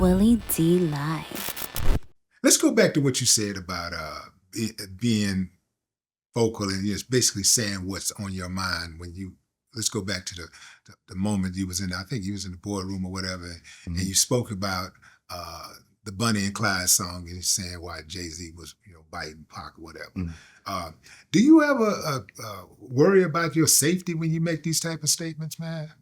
Willie D Live. Let's go back to what you said about being vocal and just basically saying what's on your mind when you. Let's go back to the moment you was in. I think you was in the boardroom or whatever, and you spoke about the Bonnie and Clyde song and saying why Jay-Z was biting Pac or whatever. Do you ever worry about your safety when you make these type of statements, man?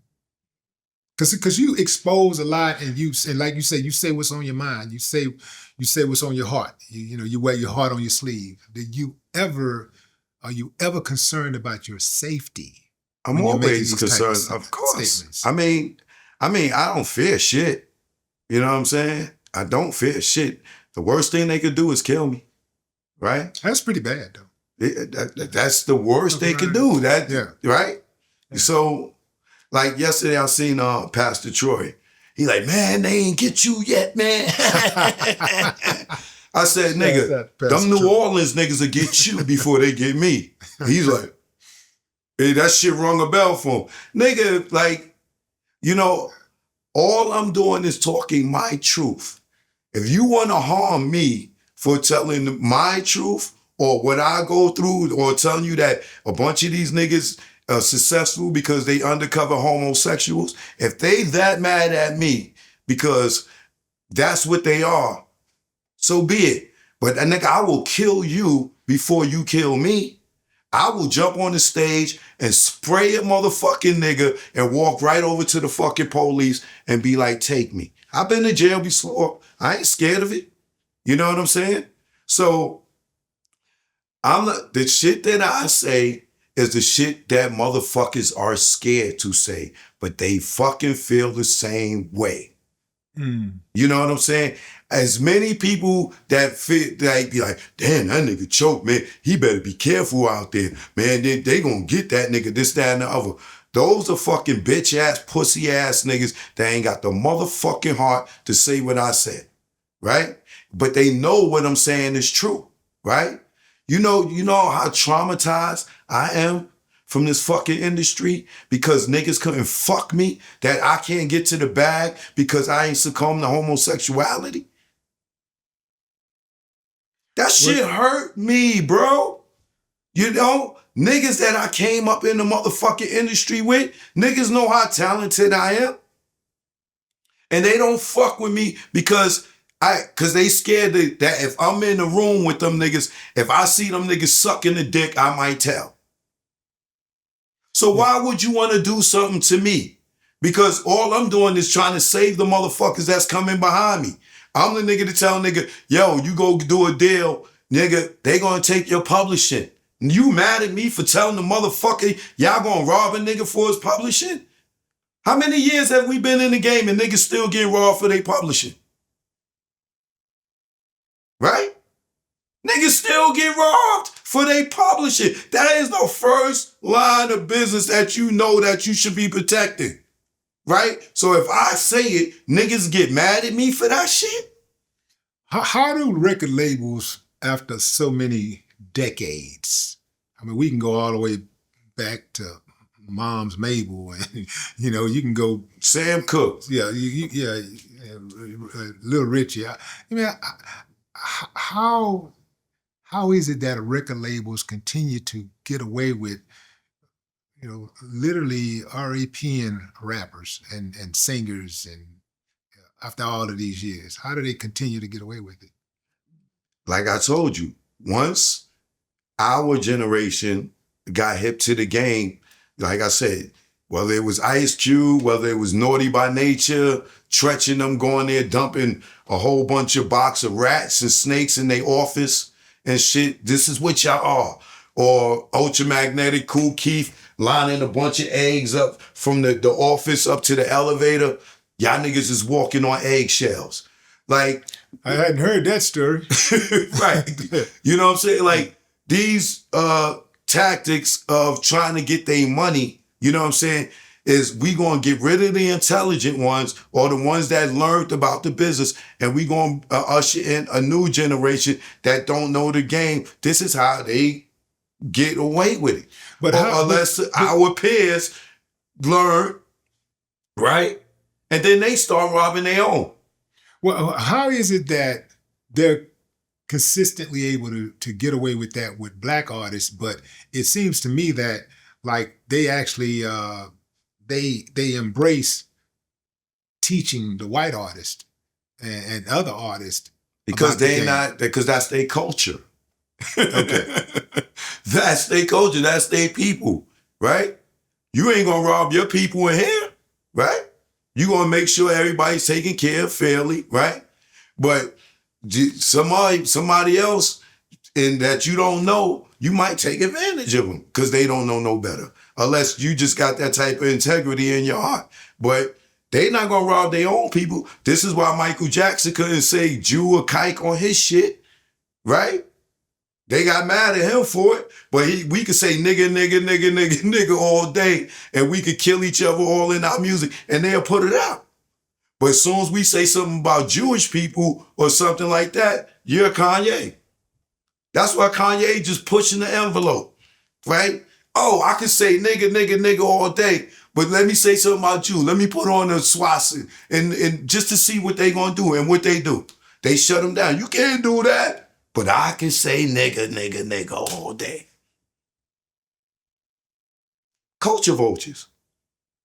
Because you expose a lot, and like you say what's on your mind. You say what's on your heart. You wear your heart on your sleeve. Are you ever concerned about your safety? I'm always concerned, of course. Statements? I mean, I don't fear shit. You know what I'm saying? I don't fear shit. The worst thing they could do is kill me, right? That's pretty bad, though. That's the worst they could do. Right? Yeah. So, like yesterday, I seen Pastor Troy. He like, man, they ain't get you yet, man. I said, nigga, them New Orleans niggas will get you before they get me. He's like, hey, that shit rung a bell for him. Nigga, like, all I'm doing is talking my truth. If you want to harm me for telling my truth or what I go through or telling you that a bunch of these niggas are successful because they undercover homosexuals, if they that mad at me because that's what they are, so be it. But nigga, I will kill you before you kill me. I will jump on the stage and spray a motherfucking nigga and walk right over to the fucking police and be like, take me. I've been to jail before. I ain't scared of it. You know what I'm saying? So the shit that I say is the shit that motherfuckers are scared to say, but they fucking feel the same way. You know what I'm saying? As many people that fit, like, be like, damn, that nigga choked, man. He better be careful out there. Man, they gonna get that nigga, this, that, and the other. Those are fucking bitch-ass, pussy-ass niggas that ain't got the motherfucking heart to say what I said, right? But they know what I'm saying is true, right? You know how traumatized I am from this fucking industry because niggas couldn't fuck me, that I can't get to the bag because I ain't succumbed to homosexuality? That shit hurt me, bro. Niggas that I came up in the motherfucking industry with, niggas know how talented I am. And they don't fuck with me because they scared that if I'm in the room with them niggas, if I see them niggas sucking the dick, I might tell. So why would you want to do something to me? Because all I'm doing is trying to save the motherfuckers that's coming behind me. I'm the nigga to tell nigga, yo, you go do a deal, nigga, they gonna take your publishing. You mad at me for telling the motherfucker, y'all gonna rob a nigga for his publishing? How many years have we been in the game and niggas still getting robbed for their publishing? Right? Niggas still get robbed for their publishing. That is the first line of business that you know that you should be protecting. Right? So if I say it, niggas get mad at me for that shit? How do record labels, after so many decades, I mean, we can go all the way back to Mom's Mabel, and you can go Sam Cooke. Yeah, Little Richie. I mean, how is it that record labels continue to get away with, literally raping rappers and singers, and after all of these years, how do they continue to get away with it? Like I told you, once our generation got hip to the game, like I said, whether it was Ice Cube, whether it was Naughty by Nature, Treach and them going there dumping a whole bunch of box of rats and snakes in their office and shit, this is what y'all are. Or Ultramagnetic, Kool Keith lining a bunch of eggs up from the office up to the elevator. Y'all niggas is walking on eggshells. Like, I hadn't heard that story. Right. You know what I'm saying? Like, these tactics of trying to get their money, you know what I'm saying, is we gonna get rid of the intelligent ones or the ones that learned about the business, and we gonna usher in a new generation that don't know the game. This is how they get away with it. But unless our peers learn, right? And then they start robbing their own. Well, how is it that they're consistently able to get away with that with black artists, but it seems to me that like they actually they embrace teaching the white artist and other artists Because about the they game. not, because that's their culture. Okay. That's their culture. That's their people, right? You ain't gonna rob your people in here, right? You gonna make sure everybody's taken care of fairly, right? But somebody else and that you don't know, you might take advantage of them because they don't know no better. Unless you just got that type of integrity in your heart. But they not gonna rob their own people. This is why Michael Jackson couldn't say Jew or kike on his shit, right? They got mad at him for it, but we could say nigga, nigga, nigga, nigga, nigga all day, and we could kill each other all in our music, and they'll put it out. But as soon as we say something about Jewish people or something like that, you're Kanye. That's why Kanye just pushing the envelope, right? Oh, I can say nigga, nigga, nigga all day, but let me say something about you. Let me put on the swastika and just to see what they gonna do and what they do. They shut them down. You can't do that. But I can say nigga, nigga, nigga all day. Culture vultures.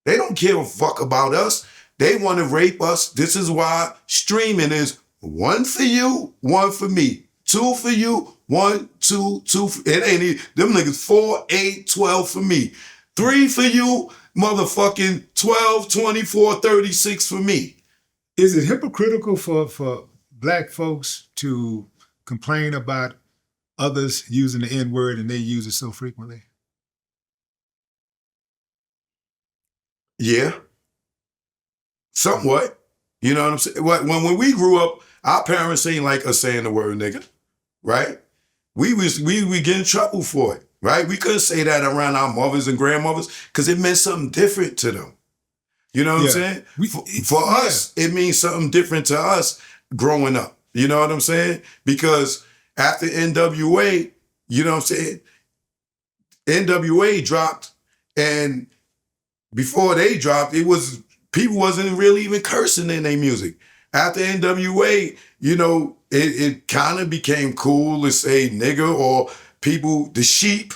They don't give a fuck about us. They want to rape us. This is why streaming is 1 for you, 1 for me. 2 for you, 1, 2, 2 for, it ain't them niggas 4, 8, 12 for me. 3 for you, motherfucking 12, 24, 36 for me. Is it hypocritical for black folks to complain about others using the N-word and they use it so frequently? Yeah. Somewhat. You know what I'm saying? When we grew up, our parents ain't like us saying the word nigga, right? We would get in trouble for it, right? We couldn't say that around our mothers and grandmothers because it meant something different to them. You know what I'm saying? For us, it means something different to us growing up. You know what I'm saying? Because after NWA, you know what I'm saying? NWA dropped, and before they dropped, people wasn't really even cursing in their music. After NWA, you know, it kind of became cool to say nigga, or people, the sheep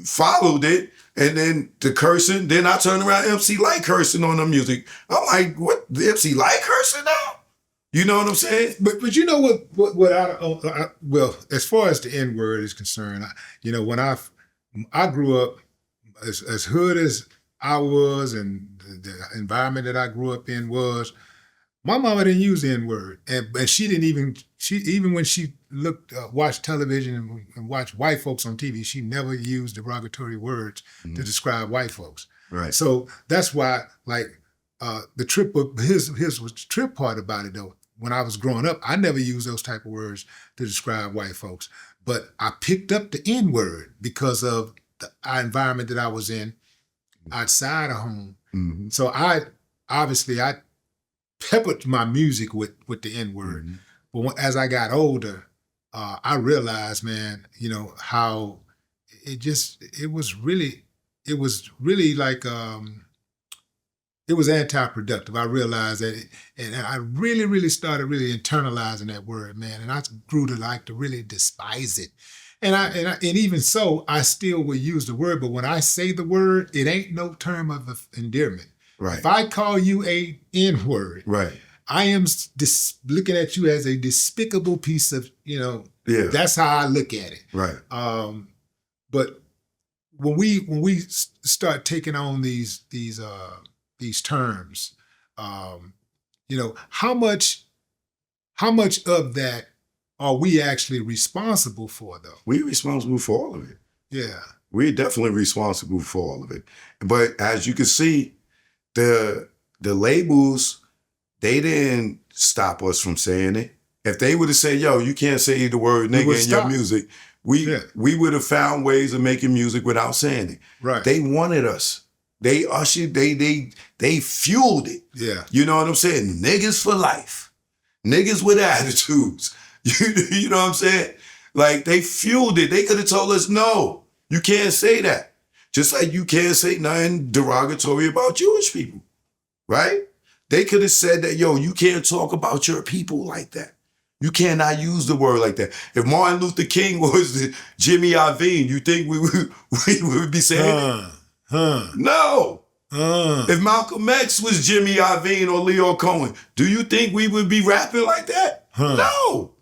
followed it, and then the cursing. Then I turned around, MC Light cursing on the music. I'm like, what? The MC Light cursing now? You know what I'm saying? But you know what I well, as far as the N-word is concerned, you know, when I grew up, as hood as I was and the environment that I grew up in was, my mama didn't use the N-word. And she didn't even when she watched television and watched white folks on TV, she never used derogatory words to describe white folks. Right. So that's why, like, the trip, his was the trip part about it though. When I was growing up, I never used those type of words to describe white folks. But I picked up the N-word because of the environment that I was in outside of home. Mm-hmm. So I peppered my music with the N-word. Mm-hmm. But as I got older, I realized, man, you know, how it was really like, it was anti-productive. I realized that, and I really started really internalizing that word, man. And I grew to really despise it. And even so, I still would use the word, but when I say the word, it ain't no term of endearment. Right. If I call you a N-word, right, I am looking at you as a despicable piece of, you know, that's how I look at it. Right. But when we start taking on these terms, you know, how much of that are we actually responsible for, though? We're responsible for all of it. Yeah. We're definitely responsible for all of it. But as you can see, the labels, they didn't stop us from saying it. If they would have said, yo, you can't say the word nigga in your music, we would have found ways of making music without saying it. Right. They wanted us. They ushered, they fueled it. Yeah. You know what I'm saying? Niggas for life. Niggas with attitudes. You know what I'm saying? Like, they fueled it. They could have told us, no, you can't say that. Just like you can't say nothing derogatory about Jewish people, right? They could have said that, yo, you can't talk about your people like that. You cannot use the word like that. If Martin Luther King was Jimmy Iovine, you think we would be saying that? No. If Malcolm X was Jimmy Iovine or Leo Cohen, do you think we would be rapping like that? No.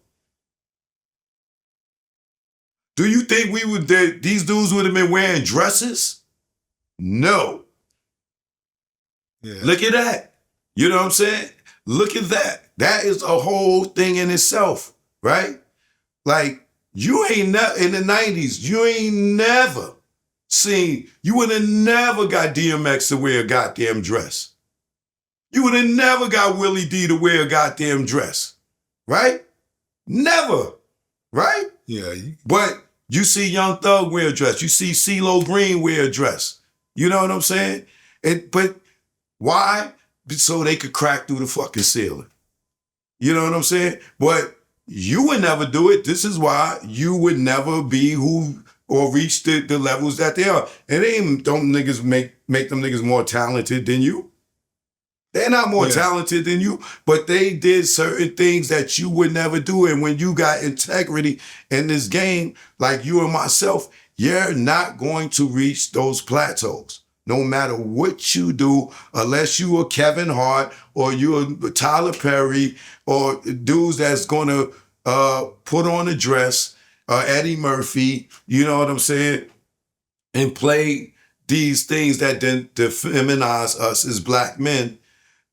Do you think these dudes would have been wearing dresses? No. Yeah. Look at that. You know what I'm saying? Look at that. That is a whole thing in itself, right? Like, you ain't never, in the 90s, you ain't never seen, you would have never got DMX to wear a goddamn dress. You would have never got Willie D to wear a goddamn dress, right? Never, right? Yeah. But you see Young Thug wear a dress. You see CeeLo Green wear a dress. You know what I'm saying? But why? So they could crack through the fucking ceiling. You know what I'm saying? But you would never do it. This is why you would never be who or reach the levels that they are. And they don't niggas make them niggas more talented than you. They're not more talented than you, but they did certain things that you would never do. And when you got integrity in this game, like you and myself, you're not going to reach those plateaus. No matter what you do, unless you are Kevin Hart or you're Tyler Perry or dudes that's going to put on a dress, Eddie Murphy, you know what I'm saying, and play these things that then feminize us as black men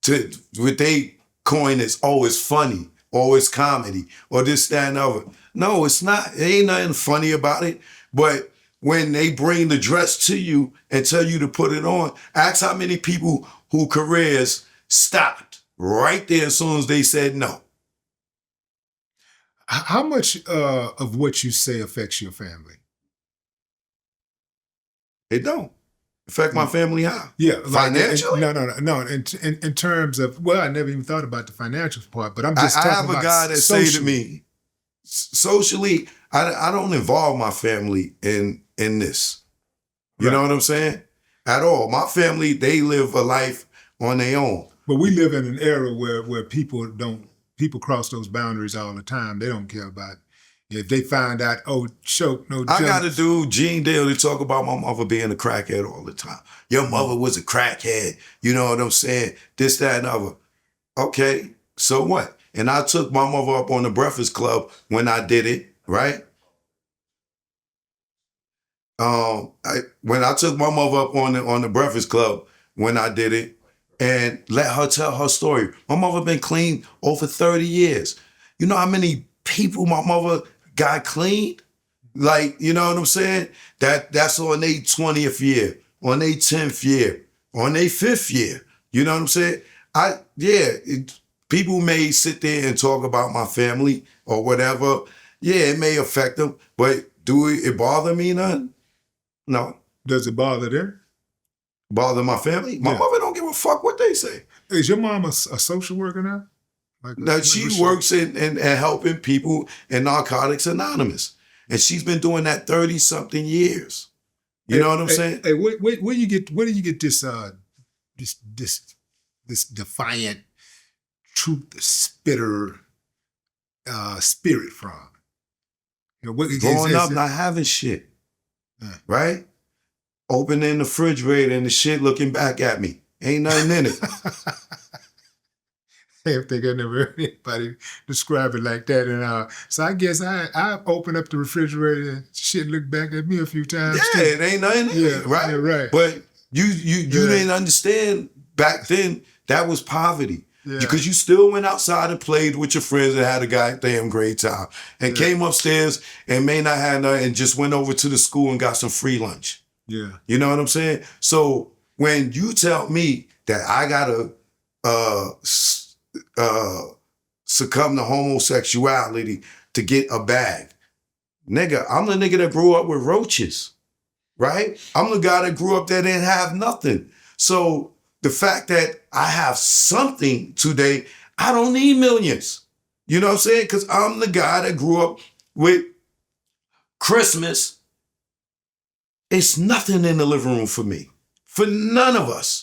to what they coin as, oh, it's funny, or it's comedy, or this, that, and the other. No, it's not. There ain't nothing funny about it. But when they bring the dress to you and tell you to put it on, ask how many people whose careers stopped right there as soon as they said no. How much of what you say affects your family? It don't affect my family how? Yeah, financially. No. In terms of, well, I never even thought about the financial part, but I'm just talking about I have a guy that say to me, socially, I don't involve my family in this. You know what I'm saying? At all. My family, they live a life on their own. But we live in an era where people cross those boundaries all the time. They don't care about if they find out, oh, choke, no jump. I got a dude, Gene Dale, to talk about my mother being a crackhead all the time. Your mother was a crackhead. You know what I'm saying? This, that, and other. Okay, so what? And I took my mother up on the Breakfast Club when I did it, right? When I took my mother up on the Breakfast Club when I did it and let her tell her story. My mother been clean over 30 years. You know how many people my mother got clean? Like, you know what I'm saying? That's on their 20th year, on their 10th year, on their 5th year. You know what I'm saying? People may sit there and talk about my family or whatever. Yeah, it may affect them, but do it bother me none? No. Does it bother them? Bother my family? My mother don't give a fuck what they say. Is your mom a social worker now? Now, she works in helping people in Narcotics Anonymous. And she's been doing that 30-something years. You know what I'm saying? Hey, where do you get this defiant truth spitter spirit from? You know, Growing up not having shit. Right? Opening the refrigerator and the shit looking back at me. Ain't nothing in it. I don't think I never heard anybody describe it like that. And so I guess I opened up the refrigerator and shit looked back at me a few times. Yeah, it ain't nothing in it, right? Yeah, right. But you didn't understand back then that was poverty. Yeah. Because you still went outside and played with your friends and had a goddamn great time. And came upstairs and may not have nothing and just went over to the school and got some free lunch. Yeah. You know what I'm saying? So when you tell me that I gotta succumb to homosexuality to get a bag, nigga, I'm the nigga that grew up with roaches, right? I'm the guy that grew up that didn't have nothing. So the fact that I have something today, I don't need millions. You know what I'm saying? Because I'm the guy that grew up with Christmas. It's nothing in the living room for me. For none of us.